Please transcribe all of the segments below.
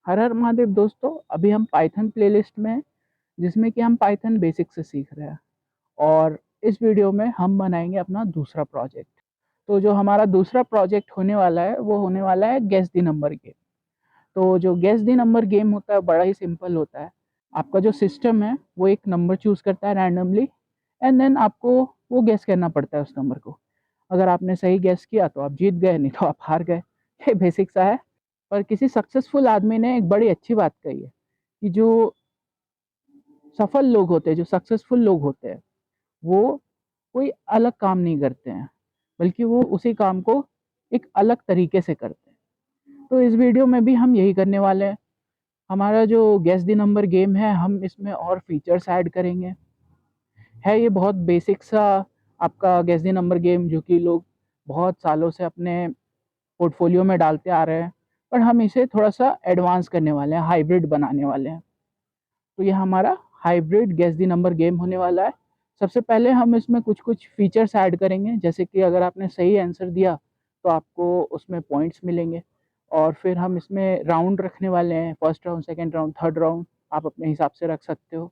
हर हर महादेव दोस्तों, अभी हम पाइथन प्लेलिस्ट में हैं, जिसमें कि हम पाइथन बेसिक से सीख रहे हैं। और इस वीडियो में हम बनाएंगे अपना दूसरा प्रोजेक्ट। तो जो हमारा दूसरा प्रोजेक्ट होने वाला है वो होने वाला है गेस द नंबर गेम। तो जो गेस द नंबर गेम होता है बड़ा ही सिंपल होता है। आपका जो सिस्टम है वो एक नंबर चूज करता है रैंडमली, एंड देन आपको वो गेस करना पड़ता है उस नंबर को। अगर आपने सही गेस किया तो आप जीत गए, नहीं तो आप हार गए। ये बेसिक सा है। पर किसी सक्सेसफुल आदमी ने एक बड़ी अच्छी बात कही है कि जो सफल लोग होते हैं, जो सक्सेसफुल लोग होते हैं, वो कोई अलग काम नहीं करते हैं, बल्कि वो उसी काम को एक अलग तरीके से करते हैं। तो इस वीडियो में भी हम यही करने वाले हैं। हमारा जो गेस द नंबर गेम है, हम इसमें और फीचर्स ऐड करेंगे। है ये बहुत बेसिक सा आपका गेस द नंबर गेम, जो कि लोग बहुत सालों से अपने पोर्टफोलियो में डालते आ रहे हैं। पर हम इसे थोड़ा सा एडवांस करने वाले हैं, हाइब्रिड बनाने वाले हैं। तो ये हमारा hybrid guess the number game होने वाला है। सबसे पहले हम इसमें कुछ कुछ फीचर्स ऐड करेंगे, जैसे कि अगर आपने सही आंसर दिया तो आपको उसमें पॉइंट्स मिलेंगे। और फिर हम इसमें राउंड रखने वाले हैं, first round, second round, third round, आप अपने हिसाब से रख सकते हो।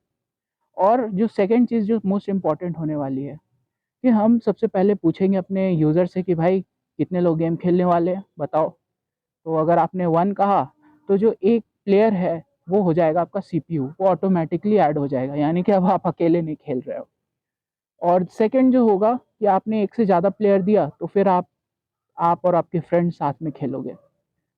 और जो सेकंड चीज़ जो मोस्ट इम्पॉर्टेंट होने वाली है, कि हम सबसे पहले पूछेंगे अपने यूज़र से कि भाई कितने लोग गेम खेलने वाले हैं, बताओ। तो अगर आपने 1 कहा तो जो एक प्लेयर है वो हो जाएगा आपका सीपीयू, वो ऑटोमेटिकली ऐड हो जाएगा, यानी कि अब आप अकेले नहीं खेल रहे हो। और सेकंड जो होगा कि आपने एक से ज़्यादा प्लेयर दिया तो फिर आप और आपके फ्रेंड साथ में खेलोगे।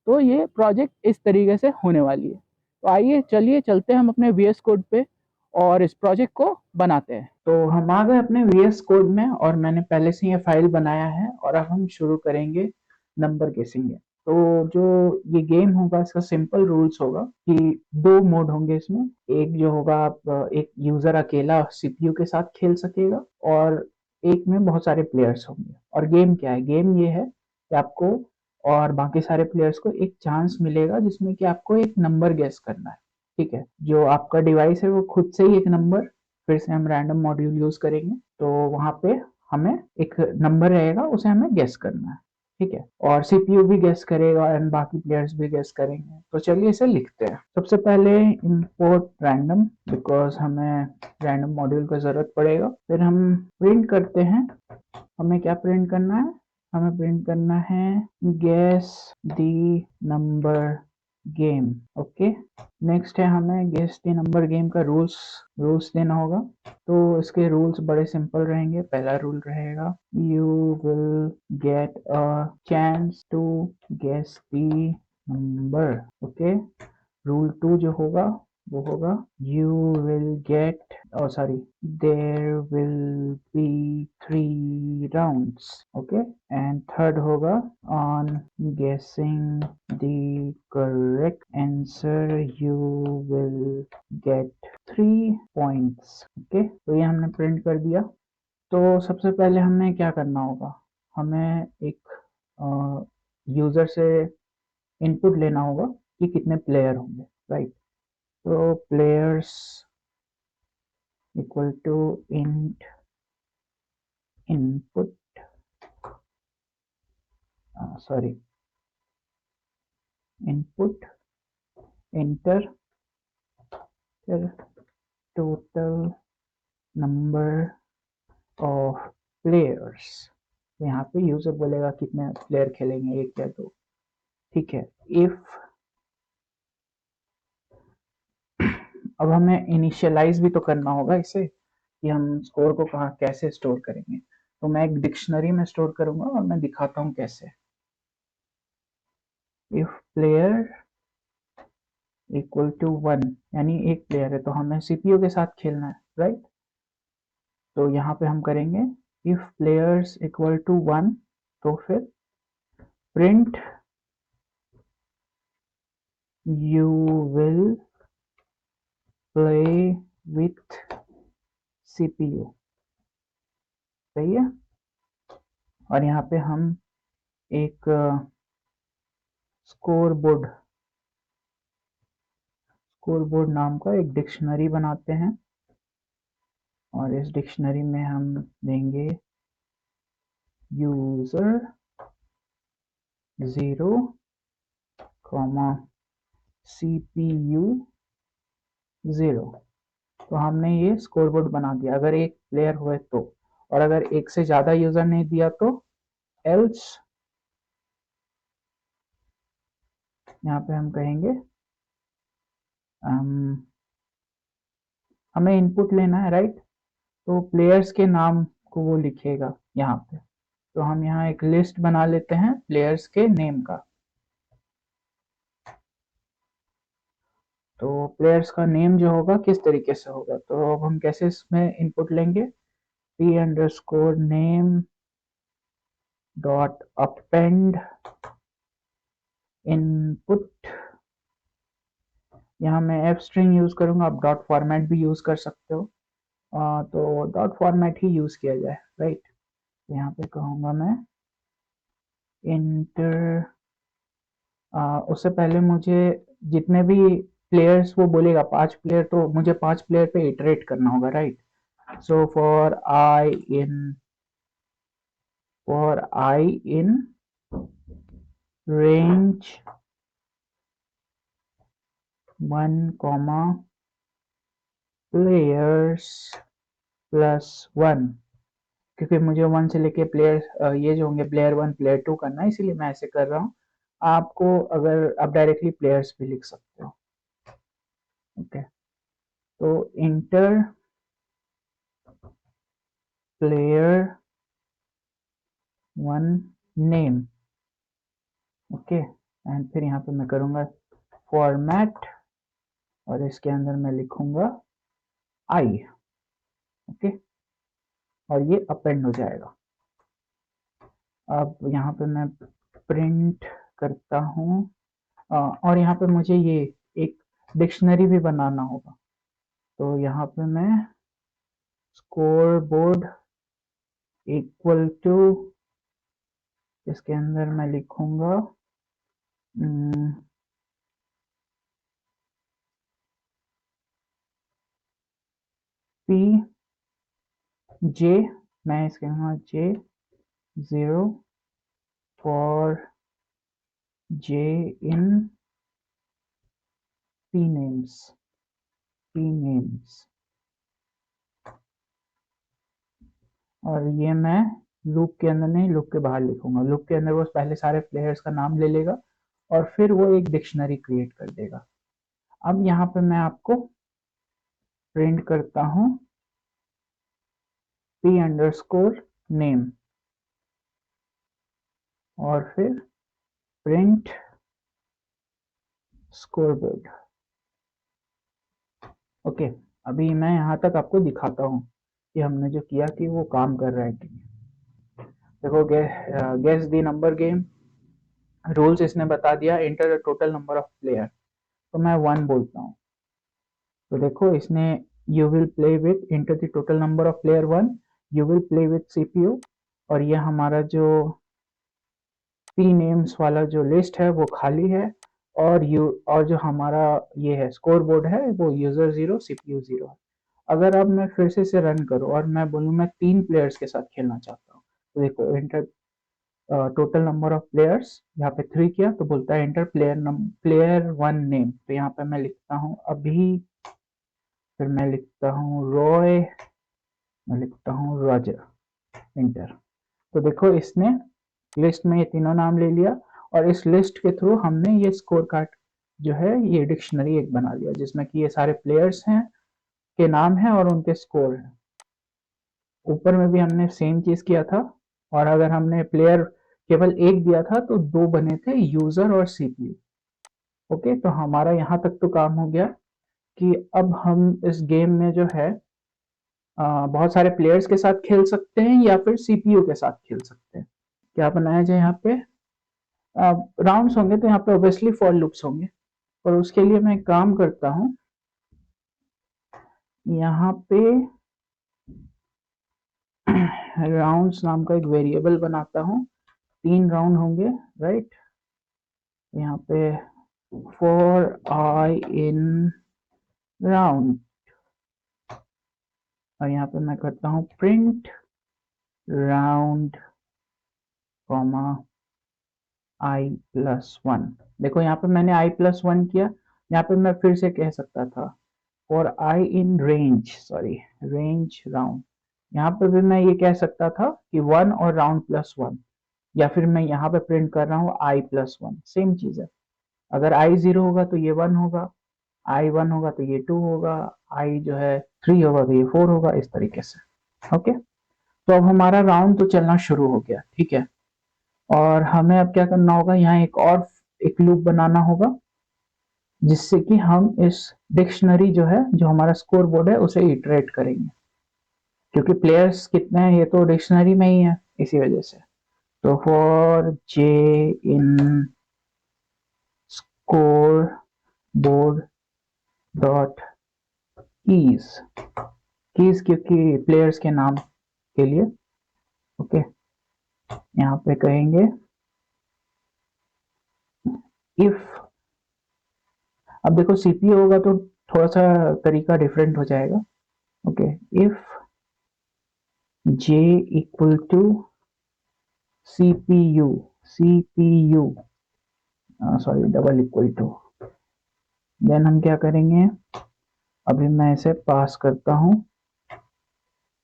तो ये प्रोजेक्ट इस तरीके से होने वाली है। तो आइए चलिए चलते हैं हम अपने वीएस कोड पे और इस प्रोजेक्ट को बनाते हैं। तो हम आ गए अपने वीएस कोड में और मैंने पहले से ये फाइल बनाया है और अब हम शुरू करेंगे नंबर गेसिंग। तो जो ये गेम होगा इसका सिंपल रूल्स होगा कि दो मोड होंगे इसमें। एक जो होगा आप एक यूजर अकेला सीपीयू के साथ खेल सकेगा, और एक में बहुत सारे प्लेयर्स होंगे। और गेम क्या है? गेम ये है कि आपको और बाकी सारे प्लेयर्स को एक चांस मिलेगा जिसमें कि आपको एक नंबर गेस करना है। ठीक है, जो आपका डिवाइस है वो खुद से ही एक नंबर, फिर से हम रैंडम मॉड्यूल यूज करेंगे तो वहां पे हमें एक नंबर रहेगा, उसे हमें गेस करना है। ठीक है, और सीपीयू भी गेस करेगा एंड बाकी प्लेयर्स भी गेस करेंगे। तो चलिए इसे लिखते हैं। सबसे पहले इंपोर्ट रैंडम, बिकॉज हमें रैंडम मॉड्यूल का जरूरत पड़ेगा। फिर हम प्रिंट करते हैं। हमें क्या प्रिंट करना है? हमें प्रिंट करना है guess the number game. Okay, next है हमें गेस द नंबर गेम का रूल्स देना होगा। तो इसके रूल्स बड़े सिंपल रहेंगे। पहला रूल रहेगा you will get a chance to guess the number. Okay, rule 2 जो होगा वो होगा यू विल गेट, और sorry, there will be 3 rounds. Okay, and third होगा on guessing the correct answer you will get 3 points. Okay, तो ये हमने print कर दिया। तो सबसे पहले हमें क्या करना होगा? हमें एक यूजर से इनपुट लेना होगा कि कितने प्लेयर होंगे, राइट। तो players equal to int input, sorry, input enter total number of players. यहाँ पे यूजर बोलेगा कितने प्लेयर खेलेंगे, एक या दो। ठीक है, इफ अब हमें इनिशियलाइज भी तो करना होगा इसे, कि हम स्कोर को कहाँ कैसे स्टोर करेंगे। तो मैं एक डिक्शनरी में स्टोर करूंगा और मैं दिखाता हूँ कैसे। इफ प्लेयर इक्वल टू 1, यानी एक प्लेयर है तो हमें सीपीयू के साथ खेलना है, राइट। तो यहाँ पे हम करेंगे इफ प्लेयर्स इक्वल टू 1, तो फिर print you will play with CPU. सही है। और यहाँ पे हम एक स्कोर बोर्ड नाम का एक डिक्शनरी बनाते हैं, और इस डिक्शनरी में हम देंगे यूजर 0, CPU 0। तो हमने ये स्कोरबोर्ड बना दिया अगर एक प्लेयर हुए तो, और अगर एक से ज़्यादा यूज़र ने दिया तो एल्स यहाँ पे हम कहेंगे हमें इनपुट लेना है, राइट। तो प्लेयर्स के नाम को वो लिखेगा यहाँ पे। तो हम यहाँ एक लिस्ट बना लेते हैं प्लेयर्स के नेम का। तो प्लेयर्स का नेम जो होगा किस तरीके से होगा, तो अब हम कैसे इसमें इनपुट लेंगे, p_name डॉट अपेंड इनपुट। यहाँ मैं एफ स्ट्रिंग यूज करूंगा, आप डॉट फॉर्मेट भी यूज कर सकते हो। तो डॉट फॉर्मेट ही यूज किया जाए, राइट। यहाँ पे कहूँगा मैं इंटर, उससे पहले मुझे जितने भी प्लेयर्स वो बोलेगा 5 प्लेयर, तो मुझे 5 प्लेयर पे इटरेट करना होगा, right. So for I in range 1 comma players +1, क्योंकि मुझे 1 से लेके प्लेयर ये जो होंगे प्लेयर 1 प्लेयर 2 करना है, इसीलिए मैं ऐसे कर रहा हूँ। आपको अगर आप डायरेक्टली प्लेयर्स भी लिख सकते हो, ओके। तो inter player 1 name, okay. And फिर यहाँ पे मैं करूँगा फॉर्मेट और इसके अंदर मैं लिखूँगा आई, ओके। और ये अपेंड हो जाएगा। अब यहाँ पे मैं प्रिंट करता हूँ और यहाँ पे मुझे ये एक डिक्शनरी भी बनाना होगा। तो यहाँ पे मैं स्कोर बोर्ड इक्वल टू, इसके अंदर मैं लिखूँगा पी जे, मैं इसके यहाँ J0 for J in P names, और ये मैं लूप के अंदर नहीं, लूप के बाहर लिखूंगा। लूप के अंदर वो पहले सारे प्लेयर्स का नाम ले लेगा और फिर वो एक डिक्शनरी क्रिएट कर देगा। अब यहाँ पे मैं आपको प्रिंट करता हूँ p_name और फिर प्रिंट स्कोरबोर्ड, ओके। अभी मैं यहाँ तक आपको दिखाता हूँ कि हमने जो किया कि वो काम कर रहा है कि देखो। Guess the number game rules इसने बता दिया, enter the total number of player. तो मैं 1 बोलता हूँ, तो देखो इसने you will play with enter the total number of player 1, you will play with CPU। और ये हमारा जो पी नेम्स वाला जो लिस्ट है वो खाली है, और जो हमारा ये है स्कोर बोर्ड है वो यूजर 0 CPU 0 है। अगर अब मैं फिर से इसे रन करूँ और मैं बोलूँ मैं 3 प्लेयर्स के साथ खेलना चाहता हूँ, तो देखो inter total number of players, यहाँ पे 3 किया तो बोलता है इंटर प्लेयर 1 नेम। तो यहाँ पे मैं लिखता हूँ अभी, फिर मैं लिखता हूँ रॉय, मैं लिखता हूँ रॉजर, इंटर। तो देखो इसने लिस्ट में ये तीनों नाम ले लिया, और इस लिस्ट के थ्रू हमने ये स्कोर कार्ड जो है ये डिक्शनरी एक बना लिया जिसमें कि ये सारे प्लेयर्स हैं के नाम है और उनके स्कोर है। ऊपर में भी हमने सेम चीज किया था, और अगर हमने प्लेयर केवल एक दिया था तो 2 बने थे, यूजर और CPU, ओके। तो हमारा यहाँ तक तो काम हो गया कि अब हम इस गेम में जो है बहुत सारे प्लेयर्स के साथ खेल सकते हैं या फिर CPU के साथ खेल सकते हैं। क्या बनाया जाए, यहाँ पे राउंड्स होंगे तो यहाँ पे ऑब्वियसली फॉर लूप्स होंगे, और उसके लिए मैं काम करता हूँ यहाँ पे राउंड्स नाम का एक वेरिएबल बनाता हूँ। 3 राउंड होंगे, राइट। यहाँ पे फॉर आई इन राउंड, और यहाँ पे मैं करता हूँ प्रिंट राउंड कॉमा i+1। देखो यहाँ पे मैंने i+1 किया यहाँ पे मैं फिर से कह सकता था for I in range round, यहाँ पे भी मैं ये कह सकता था कि 1 और राउंड प्लस 1, या फिर मैं यहाँ पे प्रिंट कर रहा हूँ आई प्लस 1, सेम चीज है। अगर आई 0 होगा तो ये 1 होगा, आई 1 होगा तो ये 2 होगा, आई जो है 3 होगा तो ये 4 होगा, इस तरीके से। ओके, तो अब हमारा राउंड तो चलना शुरू हो गया, ठीक है। और हमें अब क्या करना होगा, यहाँ एक लूप बनाना होगा, जिससे कि हम इस डिक्शनरी जो है, जो हमारा स्कोर बोर्ड है, उसे इटरेट करेंगे, क्योंकि प्लेयर्स कितने हैं ये तो डिक्शनरी में ही है, इसी वजह से। तो for J in score board dot keys, क्योंकि प्लेयर्स के नाम के लिए। ओके, यहाँ पे कहेंगे इफ, अब देखो सीपीयू होगा तो थोड़ा सा तरीका डिफरेंट हो जाएगा। Okay, if j equal to CPU, sorry double equal to, then हम क्या करेंगे, अभी मैं इसे पास करता हूँ,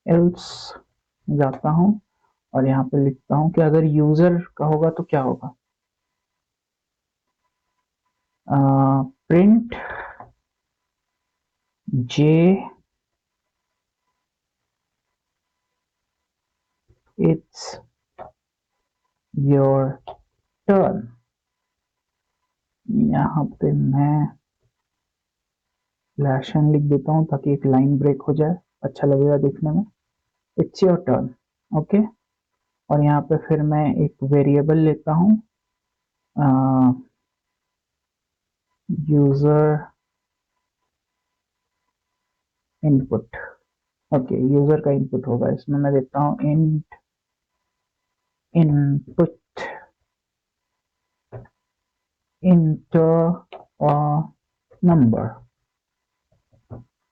एल्स जाता हूँ और यहाँ पे लिखता हूँ कि अगर यूजर का होगा तो क्या होगा, print J it's your turn. यहाँ पे मैं लैशन लिख देता हूँ ताकि एक लाइन ब्रेक हो जाए, अच्छा लगेगा देखने में। It's your turn, okay. और यहाँ पे फिर मैं एक वेरिएबल लेता हूँ, यूजर इनपुट। ओके, यूजर का इनपुट होगा, इसमें मैं देता हूँ int input inter number.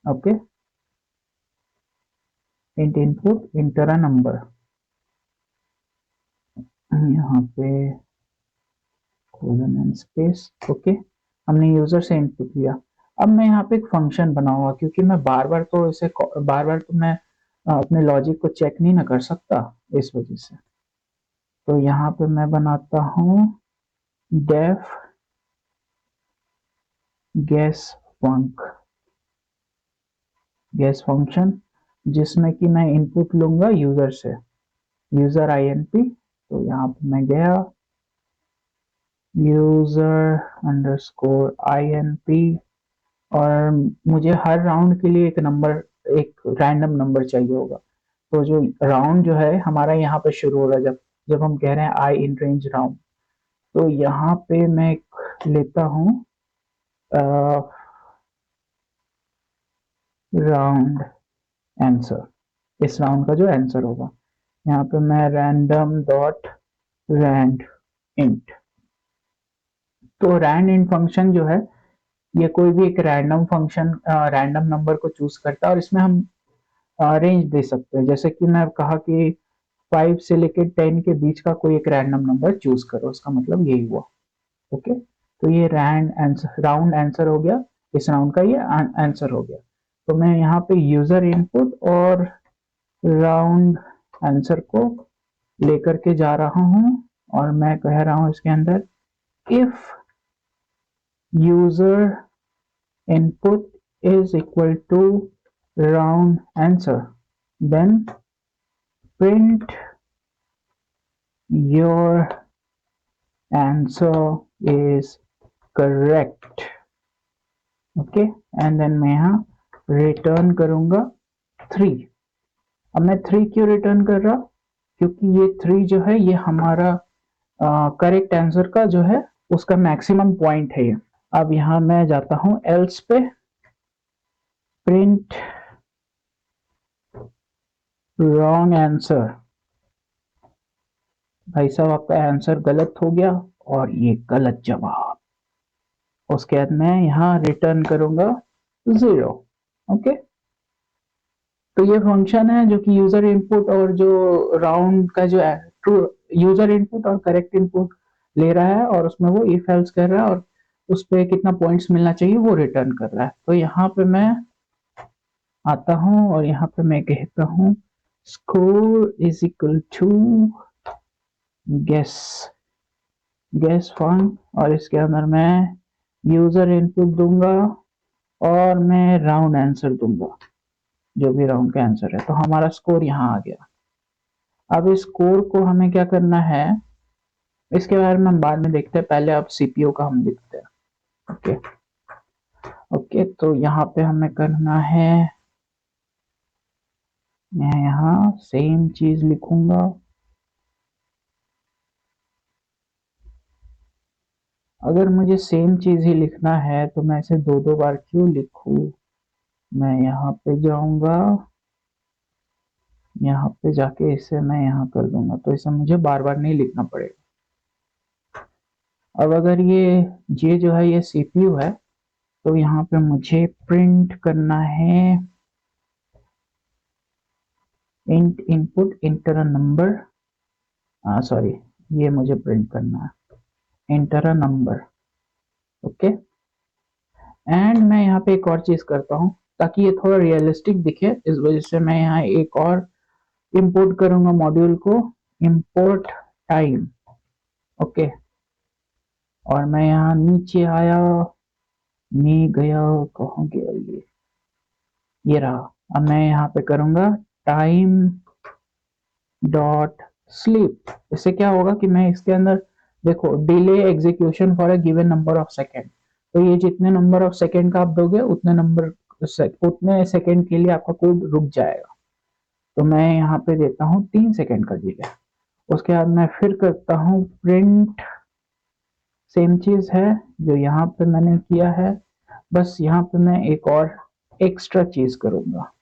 Okay, int input inter a number, यहाँ पे कोलन एंड स्पेस। ओके, हमने यूजर से इनपुट लिया। अब मैं यहाँ पे एक फंक्शन बनाऊंगा, क्योंकि मैं बार बार तो मैं अपने लॉजिक को चेक नहीं ना कर सकता, इस वजह से। तो यहाँ पे मैं बनाता हूँ डेफ गेस फंक्शन, जिसमें कि मैं इनपुट लूंगा यूजर से, यूजर INP। तो यहाँ पे मैं गया यूजर अंडरस्कोर INP, और मुझे हर राउंड के लिए एक रैंडम नंबर चाहिए होगा। तो जो राउंड जो है हमारा यहाँ पे शुरू हो रहा है, जब हम कह रहे हैं आई इन रेंज राउंड, तो यहाँ पे मैं लेता हूँ राउंड आंसर, इस राउंड का जो आंसर होगा। यहाँ पे मैं रैंडम डॉट रैंड इंट, तो रैंड इंट फंक्शन जो है ये कोई भी एक रैंडम फंक्शन रैंडम नंबर को चूज करता है, और इसमें हम रेंज दे सकते हैं। जैसे कि मैं कहा कि 5 से लेकर 10 के बीच का कोई एक रैंडम नंबर चूज करो, उसका मतलब यही हुआ। ओके, तो ये राउंड आंसर हो गया, इस राउंड का ये आंसर हो गया। तो मैं यहाँ पे यूजर इनपुट और राउंड आंसर को लेकर के जा रहा हूँ, और मैं कह रहा हूँ इसके अंदर if user input is equal to round answer, then print your answer is correct. Okay, and then मैं यहाँ रिटर्न करूंगा 3। अब मैं 3 क्यों रिटर्न कर रहा, क्योंकि ये 3 जो है ये हमारा करेक्ट आंसर का जो है उसका मैक्सिमम पॉइंट है ये। अब यहाँ मैं जाता हूँ एल्स पे, प्रिंट रॉन्ग आंसर। भाई साहब आपका आंसर गलत हो गया और ये गलत जवाब। उसके बाद मैं यहाँ रिटर्न करूंगा 0। ओके, तो ये फंक्शन है जो कि यूजर इनपुट और जो राउंड का जो ट्रू यूजर इनपुट और करेक्ट इनपुट ले रहा है, और उसमें वो इफ एल्स कर रहा है, और उस पे कितना पॉइंट्स मिलना चाहिए वो रिटर्न कर रहा है। तो यहाँ पे मैं आता हूँ और यहाँ पे मैं कहता हूँ score is equal to guess guess function, और इसके अंदर मैं यूजर इनपुट दूंगा और मैं राउंड आंसर दूंगा, जो भी राउंड का आंसर है। तो हमारा स्कोर यहाँ आ गया। अब इस स्कोर को हमें क्या करना है, इसके बारे में हम बाद में देखते हैं, पहले अब सीपीयू का हम लिखते हैं। ओके ओके, तो यहाँ पे हमें करना है, मैं यहाँ सेम चीज लिखूंगा। अगर मुझे सेम चीज ही लिखना है तो मैं इसे दो दो बार क्यों लिखूं। मैं यहाँ पे जाऊंगा, यहाँ पे जाके इसे मैं यहाँ कर दूंगा, तो इसे मुझे बार बार नहीं लिखना पड़ेगा। अब अगर ये जो है ये सीपीयू है, तो यहाँ पे मुझे प्रिंट करना है int input inter a number, sorry, ये मुझे प्रिंट करना है inter a number. Okay, and मैं यहाँ पे एक और चीज करता हूँ ताकि ये थोड़ा रियलिस्टिक दिखे, इस वजह से मैं यहाँ एक और इंपोर्ट करूंगा मॉड्यूल को, इंपोर्ट टाइम। ओके, और मैं यहाँ नीचे आया, मैं गया, कहाँ गया ये रहा। अब मैं यहाँ पे करूंगा टाइम डॉट स्लीप। इससे क्या होगा कि मैं इसके अंदर देखो delay execution for a given number of second, तो ये जितने नंबर ऑफ सेकेंड का आप दोगे उतने सेकेंड के लिए आपका कोड रुक जाएगा। तो मैं यहाँ पे देता हूँ 3 सेकेंड का डिले। उसके बाद मैं फिर करता हूँ प्रिंट, सेम चीज है जो यहाँ पे मैंने किया है, बस यहाँ पे मैं एक और एक्स्ट्रा चीज करूंगा,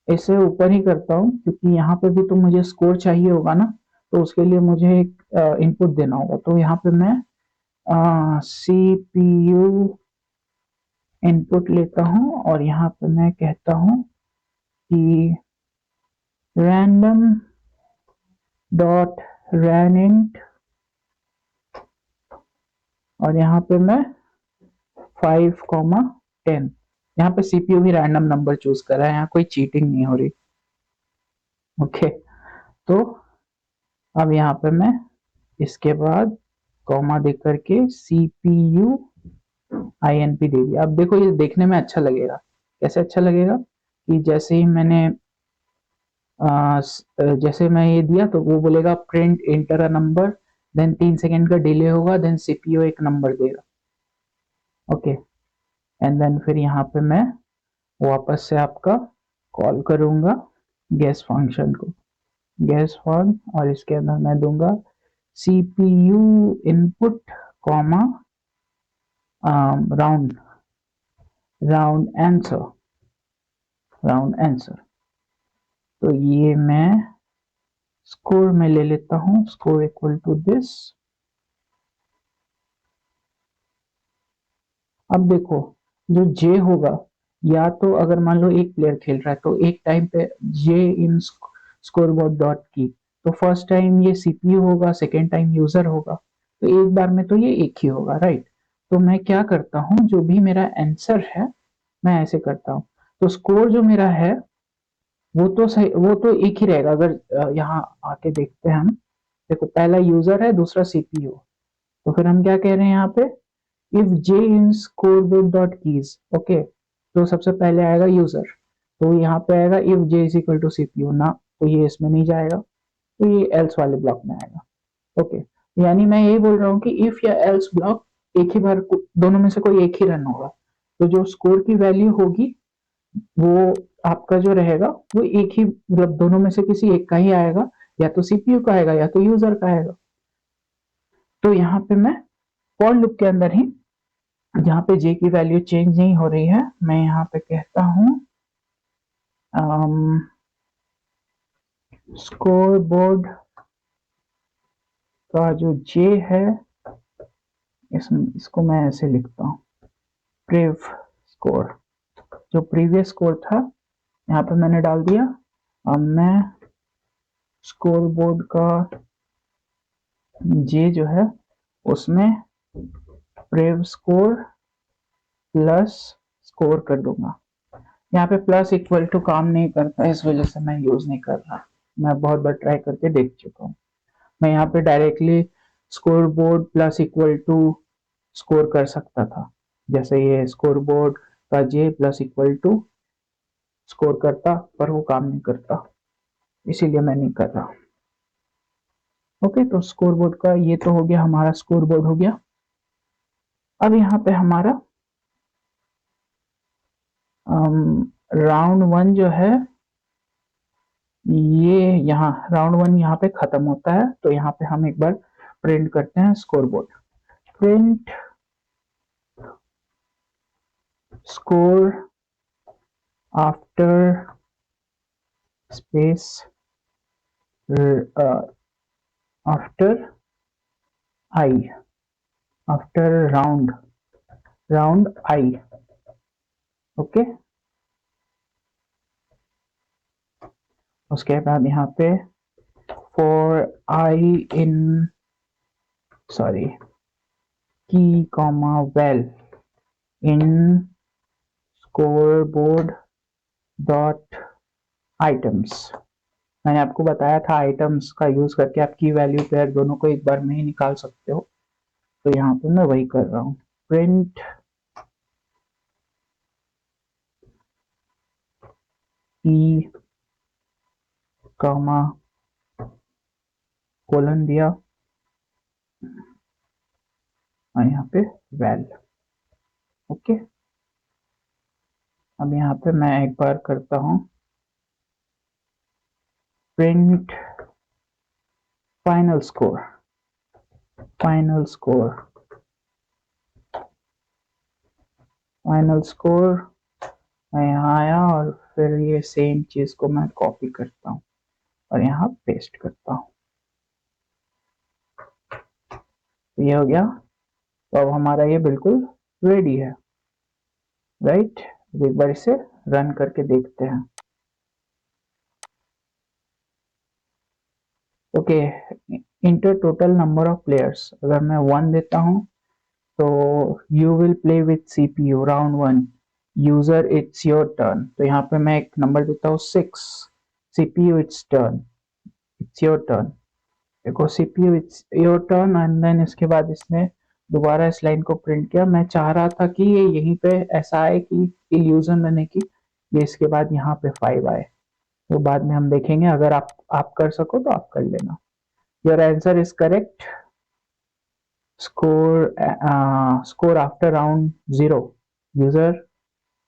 इसे ऊपर ही करता हूँ क्योंकि यहाँ पे भी तो मुझे स्कोर चाहिए होगा ना, तो उसके लिए मुझे एक इनपुट देना होगा। तो यहाँ पे मैं CPU इनपुट लेता हूँ और यहाँ पे मैं कहता हूँ कि रैंडम डॉट रैनिंट, और यहाँ पे मैं 5,10, यहाँ पे सीपीयू भी रैंडम नंबर चूज कर रहा है, यहाँ कोई चीटिंग नहीं हो रही। ओके, तो अब यहाँ पे मैं इसके बाद कॉमा दे करके CPU INP दे दिया। अब देखो ये देखने में अच्छा लगेगा, कैसे अच्छा लगेगा कि जैसे ही मैंने जैसे मैं ये दिया तो वो बोलेगा print enter a number, then 3 second का डिले होगा, देन CPU एक नंबर देगा। ओके, एंड देन फिर यहाँ पे मैं वापस से आपका कॉल करूंगा गेस फंक्शन को, गेस फंक्शन, और इसके अंदर मैं दूंगा CPU input comma round round answer, round answer. तो ये मैं स्कोर में ले लेता हूँ, स्कोर इक्वल टू दिस। अब देखो जो जे होगा, या तो अगर मान लो एक प्लेयर खेल रहा है तो एक टाइम पे जे इन स्कोरबोर्ड डॉट की, तो फर्स्ट टाइम ये सीपीयू होगा, सेकेंड टाइम यूजर होगा, तो एक बार में तो ये एक ही होगा, राइट। तो मैं क्या करता हूँ, जो भी मेरा आंसर है मैं ऐसे करता हूँ, तो स्कोर जो मेरा है वो तो सही, वो तो एक ही रहेगा। अगर यहाँ आके देखते हैं हम, देखो पहला यूजर है, दूसरा सीपीयू, तो फिर हम क्या कह रहे हैं यहाँ पे, if j in scoreboard dot keys, okay, तो सबसे पहले आएगा यूजर, तो यहाँ पे आएगा if j is equal to CPU ना, तो ये इसमें नहीं जाएगा, तो ये एल्स वाले ब्लॉक में आएगा। ओके, यानी मैं यही बोल रहा हूँ कि इफ या एल्स ब्लॉक एक ही बार दोनों में से कोई एक ही रन होगा, तो जो स्कोर की वैल्यू होगी वो आपका जो रहेगा वो एक ही, मतलब दोनों में से किसी एक का ही आएगा, या तो सीपीयू का आएगा या तो यूजर का आएगा। तो यहाँ पे मैं फॉर लूप के अंदर ही, जहाँ पे जे की वैल्यू चेंज नहीं हो रही है, मैं यहाँ पे कहता हूँ स्कोर बोर्ड का जो जे है, इसको मैं ऐसे लिखता हूँ प्रीव स्कोर, जो प्रीवियस स्कोर था यहाँ पे मैंने डाल दिया। अब मैं स्कोर बोर्ड का जे जो है उसमें प्रेव स्कोर प्लस स्कोर कर दूंगा। यहाँ पे प्लस इक्वल टू काम नहीं करता, इस वजह से मैं यूज नहीं कर रहा। मैं बहुत बार ट्राई करके देख चुका हूँ। मैं यहाँ पे directly score board plus equal to score कर सकता था, जैसे ये स्कोर बोर्ड का j plus equal to score करता, पर वो काम नहीं करता, इसीलिए मैं नहीं कर रहा। ओके, तो स्कोर बोर्ड का ये तो हो गया, हमारा स्कोर बोर्ड हो गया। अब यहाँ पे हमारा राउंड 1 जो है, ये यहाँ राउंड 1 यहाँ पे खत्म होता है। तो यहाँ पे हम एक बार प्रिंट करते हैं score board, print score after space after I, after round I. Okay, उसके बाद यहाँ पे फॉर आई इन की comma well in scoreboard dot items. मैंने आपको बताया था आइटम्स का यूज करके आप की वैल्यू पेयर दोनों को एक बार में ही निकाल सकते हो, तो यहाँ पे मैं वही कर रहा हूँ। प्रिंट की कॉमा कोलन दिया और यहाँ पे वैल। ओके, अब यहाँ पे मैं एक बार करता हूँ print final score, final score. मैं यहाँ आया और फिर ये सेम चीज को मैं कॉपी करता हूँ और यहाँ पेस्ट करता हूँ। ये हो गया। तो अब हमारा ये बिल्कुल रेडी है, राइट। एक बार इसे रन करके देखते हैं। Okay, enter total number of players, अगर मैं 1 देता हूँ तो you will play with CPU round 1, user it's your turn. तो यहाँ पे मैं एक नंबर देता हूँ 6, CPU it's turn, it's your turn. देखो CPU it's your turn, and then इसके बाद इसने दोबारा इस लाइन को प्रिंट किया। मैं चाह रहा था कि ये यहीं पे ऐसा आए कि इल्यूजन मैंने की, ये इसके बाद यहाँ पे 5 आए। तो बाद में हम देखेंगे, अगर आप कर सको तो आप कर लेना। Your answer is correct. Score after round 0, user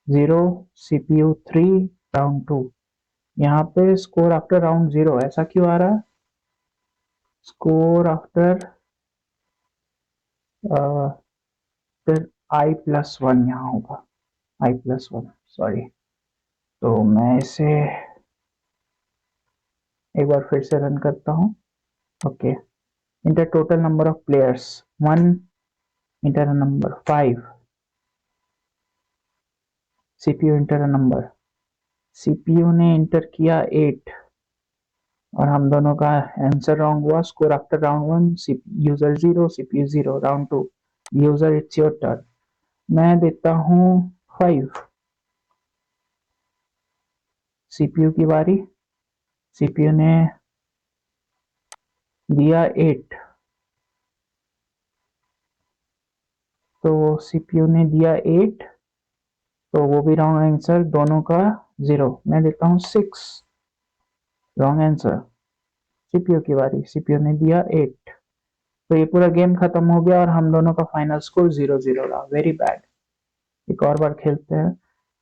0, CPU 3, round 2। यहाँ पे स्कोर आफ्टर राउंड 0 ऐसा क्यों आ रहा है? स्कोर आफ्टर फिर i+1 यहाँ होगा, i+1, सॉरी। तो मैं इसे एक बार फिर से रन करता हूँ। Okay, enter total number of players 1, inter number 5, CPU inter number, CPU ने इंटर किया 8 और हम दोनों का आंसर रॉन्ग हुआ। Score after round 1, user 0, CPU 0, round 2, user it's your turn. मैं देता हूँ 5, सीपीयू की बारी, सीपीयू ने दिया 8, तो सीपीयू ने दिया 8, तो वो भी रॉन्ग आंसर, दोनों का 0। मैं देता हूँ 6, रॉन्ग आंसर। सीपीयू की बारी, सीपीयू ने दिया 8, तो ये पूरा गेम खत्म हो गया और हम दोनों का फाइनल स्कोर 0-0 रहा। Very bad. एक और बार खेलते हैं।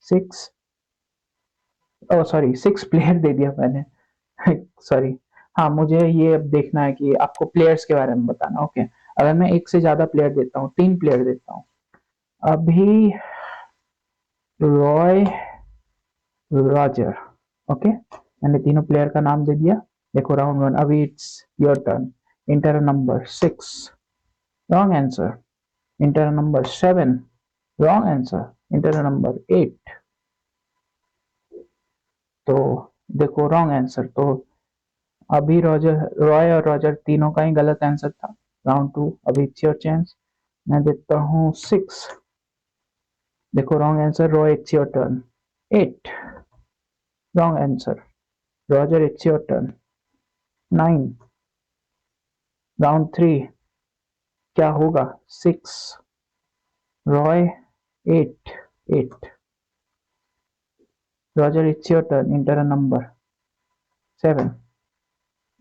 6, ओ सॉरी 6 प्लेयर दे दिया मैंने सॉरी। हाँ, मुझे ये अब देखना है कि आपको प्लेयर्स के बारे में बताना। ओके, अगर मैं एक से ज्यादा प्लेयर देता हूँ, 3 प्लेयर देता हूँ, अभी रॉय, रॉजर। ओके, मैंने तीनों प्लेयर का नाम दे दिया। देखो राउंड 1, अभी it's your turn. Inter number 6, wrong answer. Inter number 7, wrong answer. Inter number 8, तो देखो रॉन्ग आंसर। तो अभी रॉय और रॉजर तीनों का ही गलत आंसर था। राउंड 2, अभी इट्स योर चांस। मैं देता हूँ 6। देखो wrong answer, Ro it's your turn. 8, wrong answer. Roger it's your turn. 9, round 3 क्या होगा? 6, Roy 8, 8। Roger it's your turn, enter a number. 7,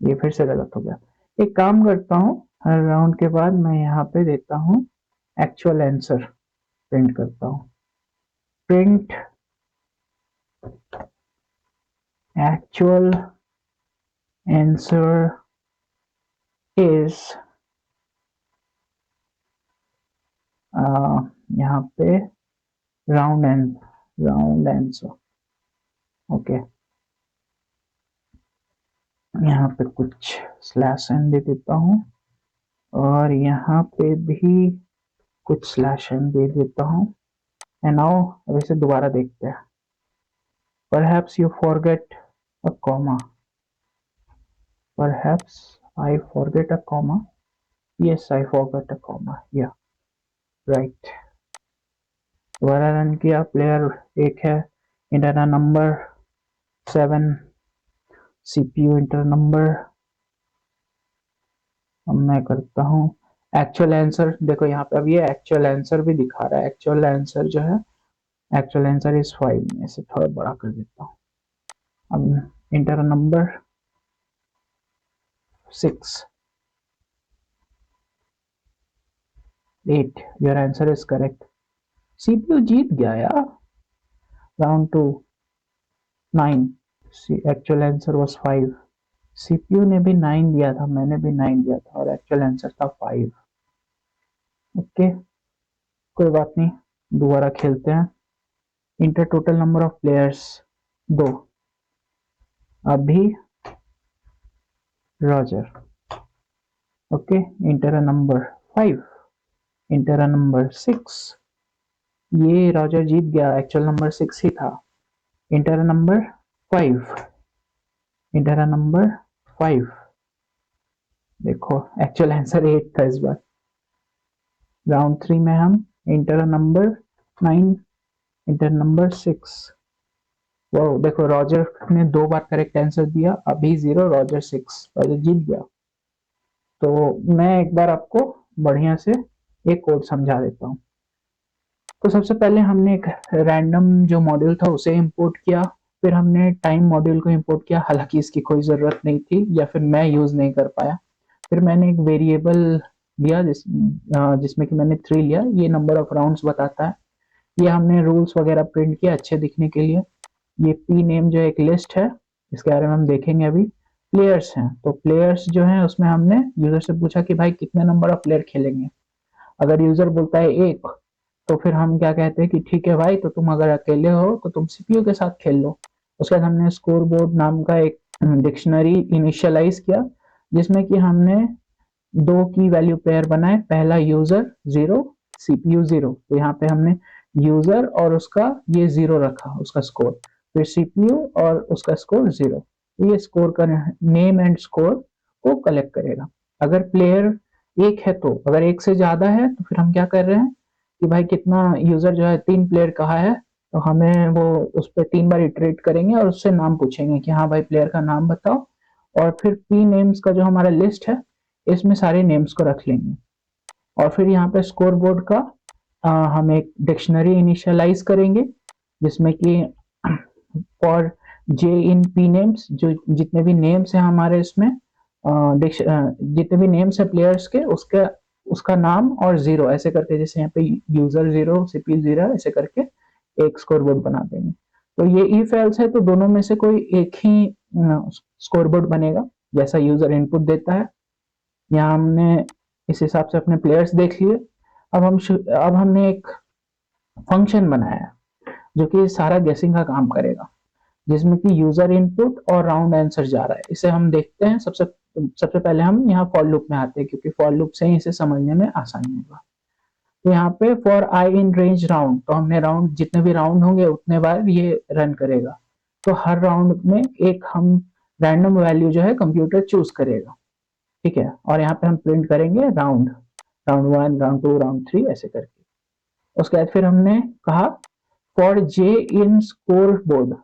ये फिर से गलत हो गया। एक काम करता हूँ, हर राउंड के बाद मैं यहाँ पे देता हूँ एक्चुअल आंसर, प्रिंट करता हूँ। प्रिंट एक्चुअल आंसर इज, यहाँ पे राउंड आंसर। ओके, यहाँ पे कुछ स्लैश एन दे देता हूँ और यहाँ पे भी कुछ स्लैश एन दे देता हूँ। एंड नाउ अब इसे दोबारा देखते हैं। Perhaps you forget a comma. Perhaps I forget a comma. Yes, I forget a comma. या राइट। दोबारा रन किया, प्लेयर 1 है, inter number 7, CPU inter number. अब मैं करता हूँ एक्चुअल आंसर। देखो यहाँ पे अब ये एक्चुअल आंसर भी दिखा रहा है। एक्चुअल आंसर जो है, एक्चुअल आंसर इज 5। मैं इसे थोड़ा बड़ा कर देता हूँ। अब enter number 6, 8। Your answer is correct. CPU जीत गया यार। Round 2, 9। Actual answer was 5। CPU ने भी 9 दिया था, मैंने भी 9 दिया था और एक्चुअल आंसर था 5। ओके, कोई बात नहीं, दोबारा खेलते हैं। Inter total number of players 2। अभी Roger. Okay, inter number 5, inter number 6। ये रॉजर जीत गया, एक्चुअल नंबर 6 ही था। Inter number 5, inter number 5। देखो एक्चुअल आंसर 8 था इस बार। राउंड 3 में हम इंटर नंबर 9, इंटर नंबर 6। वो देखो रॉजर ने 2 बार करेक्ट आंसर दिया, अभी 0, रॉजर 6। रॉजर जीत गया। तो मैं एक बार आपको बढ़िया से एक कोड समझा देता हूँ। तो सबसे पहले हमने एक रैंडम जो मॉड्यूल था उसे इंपोर्ट किया, फिर हमने टाइम मॉड्यूल को इंपोर्ट किया, हालांकि इसकी कोई ज़रूरत नहीं थी या फिर मैं यूज़ नहीं कर पाया। फिर मैंने एक वेरिएबल लिया जिसमें कि मैंने 3 लिया, ये नंबर ऑफ राउंड्स बताता है। ये हमने रूल्स वगैरह प्रिंट किया अच्छे दिखने के लिए। ये पी नेम जो एक लिस्ट है, इसके बारे में हम देखेंगे अभी। प्लेयर्स हैं, तो प्लेयर्स जो हैं उसमें हमने यूजर से पूछा कि भाई कितने नंबर ऑफ प्लेयर खेलेंगे। अगर यूजर बोलता है 1, तो फिर हम क्या कहते हैं कि ठीक है भाई, तो तुम अगर अकेले हो तो तुम सीपीयू के साथ खेल लो। उसके बाद हमने स्कोर बोर्ड नाम का एक डिक्शनरी इनिशियलाइज किया, जिसमें कि हमने 2 की वैल्यू पेयर बनाए। पहला यूजर 0, सीपीयू 0। तो यहाँ पे हमने यूजर और उसका ये 0 रखा, उसका स्कोर। फिर सीपीयू और उसका स्कोर 0। तो ये स्कोर का नेम एंड स्कोर को कलेक्ट करेगा। अगर प्लेयर 1 है, तो अगर 1 से ज्यादा है तो फिर हम क्या कर रहे हैं कि भाई कितना यूजर जो है 3 प्लेयर कहा है, तो हमें वो उस पर 3 बार इटरेट करेंगे और उससे नाम पूछेंगे कि हाँ भाई प्लेयर का नाम बताओ। और फिर पी नेम्स का जो हमारा लिस्ट है, इसमें सारे नेम्स को रख लेंगे। और फिर यहाँ पे स्कोर बोर्ड का हम एक डिक्शनरी इनिशियलाइज करेंगे, जिसमें कि for J in P names, जो जितने भी नेम्स हैं हमारे इसमें, जितने भी नेम्स है प्लेयर्स के, उसका नाम और 0 ऐसे करके, जैसे यहाँ पे यूजर 0, सीपीयू 0, ऐसे करके एक स्कोर बोर्ड बना देंगे। तो ये इफ एल्स है, तो दोनों में से कोई एक ही स्कोर बोर्ड बनेगा जैसा यूजर इनपुट देता है। यहाँ हमने इस हिसाब से अपने प्लेयर्स देख लिए। अब हमने एक फंक्शन बनाया जो कि सारा गेसिंग का काम करेगा, जिसमें कि यूजर इनपुट और राउंड आंसर जा रहा है। इसे हम देखते हैं। सबसे पहले हम यहाँ फॉर लूप में आते हैं, क्योंकि फॉर लूप से ही इसे समझने में आसानी होगा। तो यहाँ पे for I in range round, तो हमने राउंड, जितने भी राउंड होंगे उतने बार ये रन करेगा। तो हर राउंड में एक हम रैंडम वैल्यू जो है कंप्यूटर चूज करेगा, ठीक है। और यहाँ पे हम प्रिंट करेंगे राउंड। राउंड 1, राउंड 2, राउंड 3 ऐसे करके। उसके बाद फिर हमने कहा for J in score board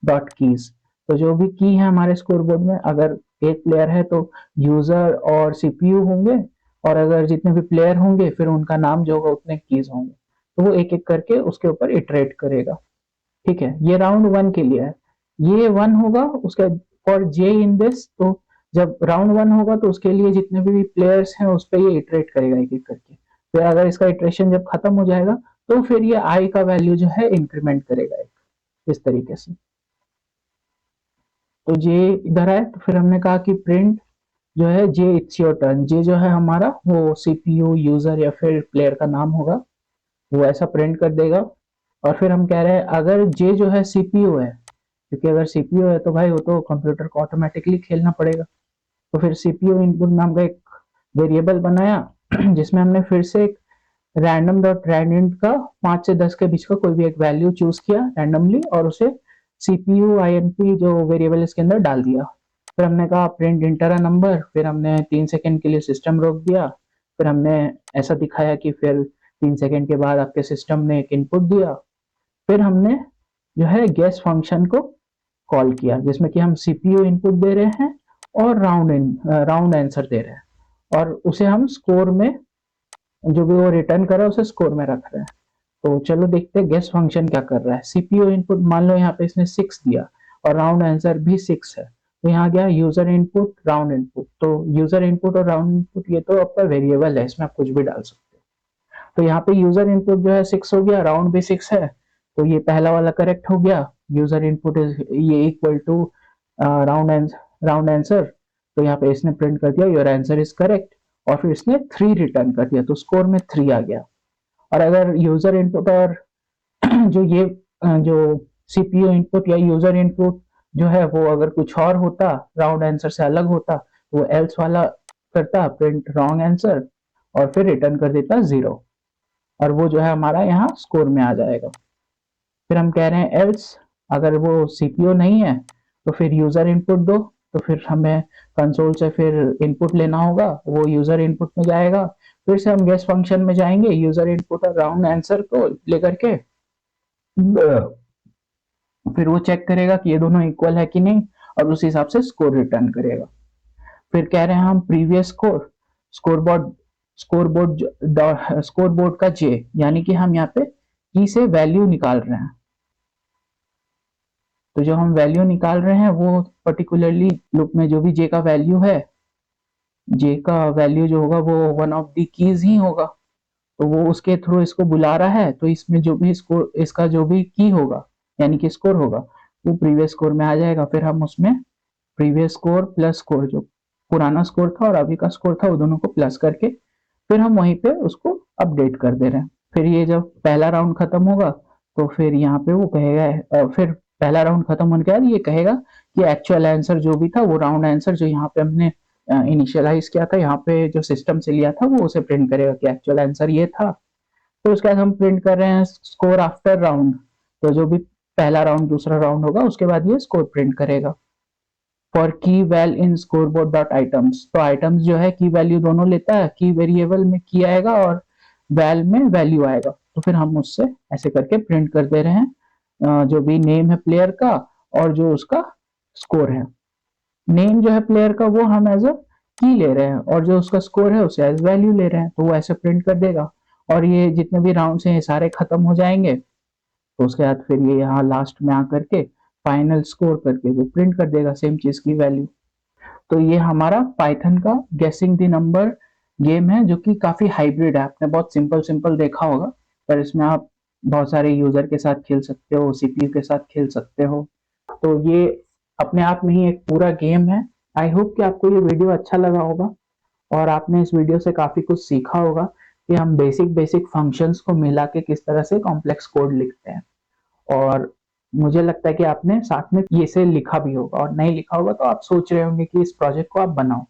dot keys, तो जो भी की है हमारे स्कोर बोर्ड में, अगर एक प्लेयर है तो यूजर और सीपीयू होंगे, और अगर जितने भी प्लेयर होंगे फिर उनका नाम जो होगा उतने कीज होंगे, तो वो एक एक करके उसके ऊपर इटरेट करेगा। ठीक है, ये राउंड 1 के लिए है। ये 1 होगा, उसके फॉर जे इन दिस, तो जब राउंड 1 होगा तो उसके लिए जितने भी प्लेयर्स हैं उस पर ये इटरेट करेगा एक एक करके। फिर अगर इसका इटरेशन जब खत्म हो जाएगा तो फिर ये आई का वैल्यू जो है इंक्रीमेंट करेगा एक, इस तरीके से। तो जे इधर है, तो फिर हमने कहा कि प्रिंट जो है जे इट्स योर टर्न, जे जो है हमारा वो सीपीयू यूजर या फिर प्लेयर का नाम होगा, वो ऐसा प्रिंट कर देगा। और फिर हम कह रहे हैं अगर जे जो है सीपीयू है, क्योंकि अगर सीपीयू है तो भाई वो तो कंप्यूटर को ऑटोमेटिकली खेलना पड़ेगा, तो फिर सीपीयू इनपुट नाम का एक वेरिएबल बनाया जिसमें हमने फिर से एक रैंडम डॉट रैंडम का 5 से 10 के बीच का कोई भी एक वैल्यू चूज किया रैंडमली, और उसे सीपीयू आईएनपी जो वेरिएबल इसके अंदर डाल दिया। फिर हमने कहा प्रिंट इंटर अ नंबर, फिर हमने 3 सेकंड के लिए सिस्टम रोक दिया, फिर हमने ऐसा दिखाया कि फिर 3 सेकंड के बाद आपके सिस्टम ने एक इनपुट दिया। फिर हमने जो है गेस फंक्शन को कॉल किया, जिसमें कि हम सीपीयू इनपुट दे रहे हैं और राउंड आंसर दे रहे हैं, और उसे हम स्कोर में जो भी वो रिटर्न कर रहा है उसे स्कोर में रख रहे हैं। तो चलो देखते हैं गेस फंक्शन क्या कर रहा है। सीपीयू इनपुट मान लो यहाँ पे इसने 6 दिया और राउंड आंसर भी 6 है, तो यहाँ गया यूजर इनपुट राउंड इनपुट। तो यूजर इनपुट और राउंड इनपुट ये तो आपका वेरिएबल है, इसमें आप कुछ भी डाल सकते हो। तो यहाँ पे यूजर इनपुट जो है 6 हो गया, राउंड भी 6 है, तो ये पहला वाला करेक्ट हो गया। यूजर इनपुट इज ये इक्वल टू राउंड आंसर, तो यहाँ पे इसने प्रिंट कर दिया योर आंसर इज करेक्ट, और फिर इसने 3 रिटर्न कर दिया, तो स्कोर में 3 आ गया। और अगर यूजर इनपुट और जो ये जो सीपीयू इनपुट या यूजर इनपुट जो है वो अगर कुछ और होता, राउंड आंसर से अलग होता, तो वो एल्स वाला करता प्रिंट रॉन्ग आंसर और फिर रिटर्न कर देता 0, और वो जो है हमारा यहाँ स्कोर में आ जाएगा। फिर हम कह रहे हैं एल्स अगर वो सीपीयू नहीं है तो फिर यूजर इनपुट दो, तो फिर हमें कंसोल से फिर इनपुट लेना होगा, वो यूजर इनपुट में जाएगा। फिर से हम गेस फंक्शन में जाएंगे, यूजर इनपुट और राउंड आंसर को लेकर के फिर वो चेक करेगा कि ये दोनों इक्वल है कि नहीं, और उस हिसाब से स्कोर रिटर्न करेगा। फिर कह रहे हैं हम प्रीवियस स्कोर बोर्ड का जे, यानी कि हम यहाँ पे की से वैल्यू निकाल रहे हैं। तो जो हम वैल्यू निकाल रहे हैं वो पर्टिकुलरली लूप में जो भी जे का वैल्यू है, जे का वैल्यू जो होगा वो वन ऑफ द कीज ही होगा, तो वो उसके थ्रू इसको बुला रहा है। तो इसमें जो भी स्कोर इसका जो भी की होगा यानी कि स्कोर होगा वो प्रीवियस स्कोर में आ जाएगा। फिर हम उसमें प्रीवियस स्कोर प्लस स्कोर, जो पुराना स्कोर था और अभी का स्कोर था, वो दोनों को प्लस करके फिर हम वहीं पे उसको अपडेट कर दे रहे हैं। फिर ये जब पहला राउंड खत्म होगा तो फिर यहाँ पे वो कहेगा, फिर पहला राउंड खत्म होने के बाद ये कहेगा कि एक्चुअल आंसर जो भी था वो राउंड आंसर जो यहाँ पे हमने इनिशियलाइज किया था, यहाँ पे जो सिस्टम से लिया था, वो उसे प्रिंट करेगा कि एक्चुअल आंसर ये था। तो उसके बाद हम प्रिंट कर रहे हैं स्कोर आफ्टर राउंड, तो जो भी पहला राउंड दूसरा राउंड होगा उसके बाद ये स्कोर प्रिंट करेगा। फॉर की वैल इन स्कोरबोर्ड डॉट आइटम्स, तो आइटम्स जो है की वैल्यू दोनों लेता है, की वेरिएबल में की आएगा और वैल में वैल्यू आएगा, तो फिर हम उससे ऐसे करके प्रिंट कर दे रहे हैं जो भी नेम है प्लेयर का और जो उसका स्कोर है। नेम जो है प्लेयर का वो हम एज अ की ले रहे हैं, और जो उसका स्कोर है उसे एज वैल्यू ले रहे हैं, तो वो ऐसे प्रिंट कर देगा। और ये जितने भी राउंड हैं ये सारे खत्म हो जाएंगे, तो उसके बाद फिर ये यहाँ लास्ट में आकर के फाइनल स्कोर करके वो प्रिंट कर देगा सेम चीज की वैल्यू। तो ये हमारा पाइथन का गेसिंग द नंबर गेम है, जो कि काफी हाइब्रिड है। आपने बहुत सिंपल सिंपल देखा होगा, पर इसमें आप बहुत सारे यूजर के साथ खेल सकते हो, सीपीयू के साथ खेल सकते हो। तो ये अपने आप में ही एक पूरा गेम है। आई होप कि आपको ये वीडियो अच्छा लगा होगा और आपने इस वीडियो से काफी कुछ सीखा होगा कि हम बेसिक बेसिक फंक्शंस को मिला के किस तरह से कॉम्प्लेक्स कोड लिखते हैं। और मुझे लगता है कि आपने साथ में ये से लिखा भी होगा, और नहीं लिखा होगा तो आप सोच रहे होंगे कि इस प्रोजेक्ट को आप बनाओ।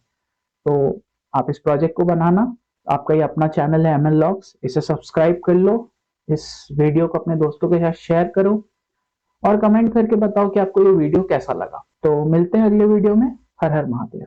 तो आप इस प्रोजेक्ट को बनाना, आपका ये अपना चैनल है ML Logs, इसे सब्सक्राइब कर लो, इस वीडियो को अपने दोस्तों के साथ शेयर करो और कमेंट करके बताओ कि आपको ये वीडियो कैसा लगा। तो मिलते हैं अगले वीडियो में। हर हर महादेव।